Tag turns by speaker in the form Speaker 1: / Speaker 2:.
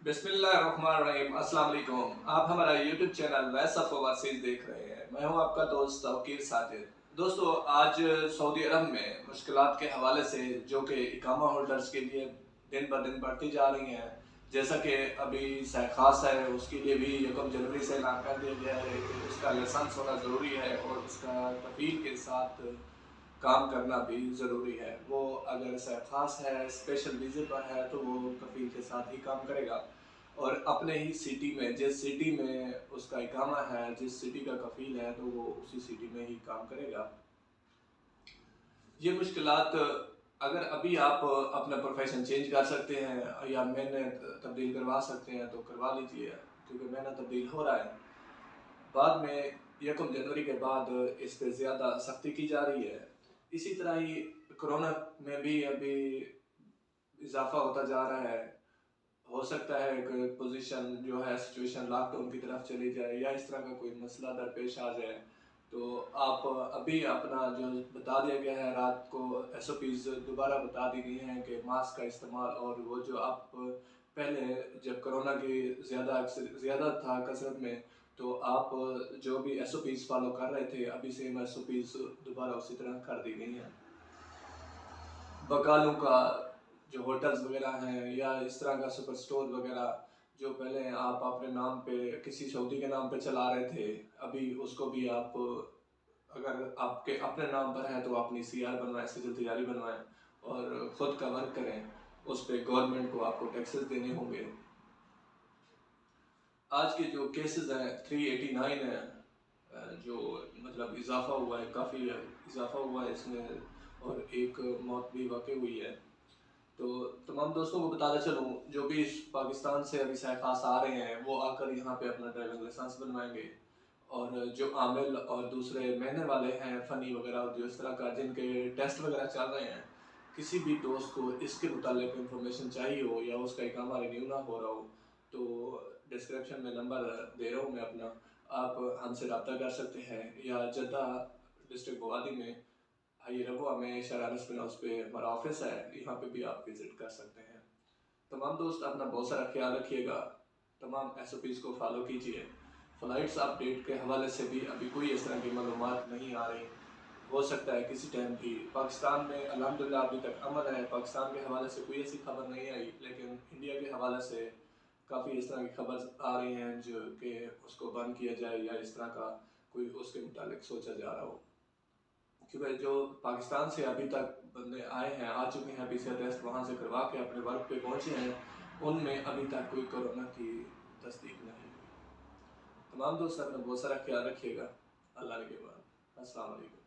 Speaker 1: बिस्मिल्लाहिर्रहमानिर्रहीम। अस्सलाम वालेकुम। आप हमारा यूट्यूब चैनल वैसफ ओवरसीज देख रहे हैं। मैं हूं आपका दोस्त तौकीर साजिद। दोस्तों, आज सऊदी अरब में मुश्किलात के हवाले से जो कि इकामा होल्डर्स के लिए दिन ब दिन बढ़ती जा रही हैं, जैसा कि अभी सहखास है उसके लिए भी 1 जनवरी से ऐलान कर दिया गया है कि उसका लाइसेंस होना ज़रूरी है और उसका कफील के साथ काम करना भी ज़रूरी है। वो अगर सरखास है, स्पेशल वीज़े पर है, तो वो कफ़ील के साथ ही काम करेगा और अपने ही सिटी में, जिस सिटी में उसका इकामा है, जिस सिटी का कफ़ील है, तो वो उसी सिटी में ही काम करेगा। ये मुश्किलात, अगर अभी आप अपना प्रोफेशन चेंज कर सकते हैं या मेहनत तब्दील करवा सकते हैं तो करवा लीजिए, क्योंकि मेहनत तब्दील हो रहा है। बाद में 1 जनवरी के बाद इस पे ज़्यादा सख्ती की जा रही है। इसी तरह ही कोरोना में भी अभी इजाफा होता जा रहा है। हो सकता है कि पोजीशन जो है, सिचुएशन लॉकडाउन की तरफ चली जाए या इस तरह का कोई मसला दरपेश आ जाए, तो आप अभी अपना जो बता दिया गया है, रात को SOPs दोबारा बता दी गई हैं कि मास्क का इस्तेमाल, और वो जो आप पहले जब कोरोना की ज़्यादा था कसरत में, तो आप जो भी SOPs फॉलो कर रहे थे, अभी सेम SOPs दोबारा उसी तरह कर दी गई हैं। बकालों का जो होटल्स वगैरह हैं या इस तरह का सुपर स्टोर वगैरह, जो पहले आप अपने नाम पे किसी सऊदी के नाम पे चला रहे थे, अभी उसको भी आप, अगर आपके अपने नाम पर है तो अपनी CR बनवाएं, सिजिल तिजारी बनवाएं और ख़ुद का वर्क करें। उस पर गवर्नमेंट को आपको टैक्सेस देने होंगे। आज के जो केसेस हैं 389 है, जो मतलब इजाफा हुआ है, काफ़ी इजाफा हुआ है इसमें, और एक मौत भी वाक़ई हुई है। तो तमाम दोस्तों को बताना चलूँ, जो भी पाकिस्तान से अभी सहखास आ रहे हैं, वो आकर यहाँ पे अपना ड्राइविंग लाइसेंस बनवाएंगे, और जो आमिल और दूसरे महीने वाले हैं, फ़नी वगैरह, और जो इस तरह का जिनके टेस्ट वगैरह चल रहे हैं, किसी भी दोस्त को इसके मुतालिक इंफॉर्मेशन चाहिए हो या उसका इकामा रिन्यू ना हो रहा हो, तो डिस्क्रिप्शन में नंबर दे रहा हूँ मैं अपना, आप हमसे रब्ता कर सकते हैं। या जद्दा डिस्ट्रिक्ट बुआदी में हाई रबुआ में शरानिस में उस पर हमारा ऑफिस है, यहाँ पे भी आप विज़िट कर सकते हैं। तमाम दोस्त अपना बहुत सारा ख्याल रखिएगा, तमाम SOPs को फॉलो कीजिए। फ़्लाइट्स अपडेट के हवाले से भी अभी कोई इस तरह की मालूमात नहीं आ रही। हो सकता है किसी टाइम भी पाकिस्तान में अल्हम्दुलिल्लाह अभी तक अमन है, पाकिस्तान के हवाले से कोई ऐसी खबर नहीं आई, लेकिन इंडिया के हवाले से काफ़ी इस तरह की खबर आ रही हैं जो कि उसको बंद किया जाए या इस तरह का कोई उसके मुतालिक सोचा जा रहा हो। क्योंकि जो पाकिस्तान से अभी तक बंदे आए हैं, आ चुके हैं, PCR टेस्ट वहाँ से करवा के अपने वर्क पे पहुँचे हैं, उनमें अभी तक कोई कोरोना की तस्दीक नहीं हुई। तमाम दोस्त अपना बहुत सारा ख्याल रखिएगा। अल्लाह के बाद। अस्सलाम वालेकुम।